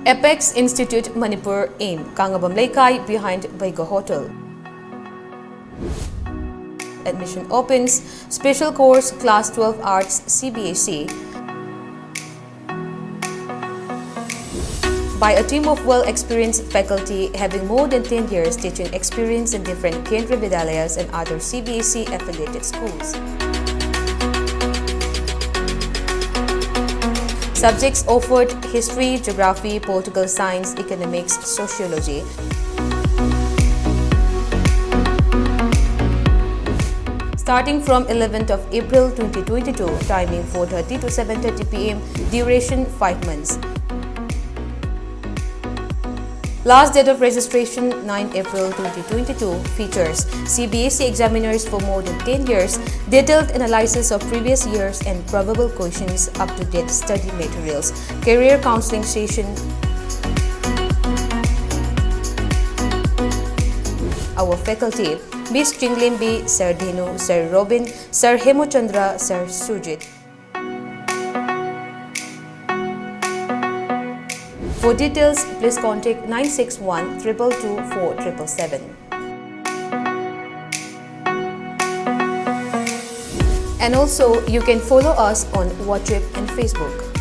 Apex Institute Manipur aim Kangabam Laikai behind Baiga Hotel. Admission opens. Special course Class 12 Arts CBSE by a team of well-experienced faculty having more than 10 years teaching experience in different Kendra Vidalayas and other CBSE affiliated schools. Subjects offered: history, geography, political science, economics, sociology. Starting from 11th of April 2022, timing 4:30 to 7:30 p.m, duration 5 months. Last date of registration 9 April 2022. Features: CBSE examiners for more than 10 years, detailed analysis of previous years and probable questions, up-to-date study materials, career counseling session. Our faculty: Ms. Chinglimbi, Sir Dinu, Sir Robin, Sir Hemochandra, Sir Sujit. For details, please contact 961 222 4777. And also, you can follow us on WhatsApp and Facebook.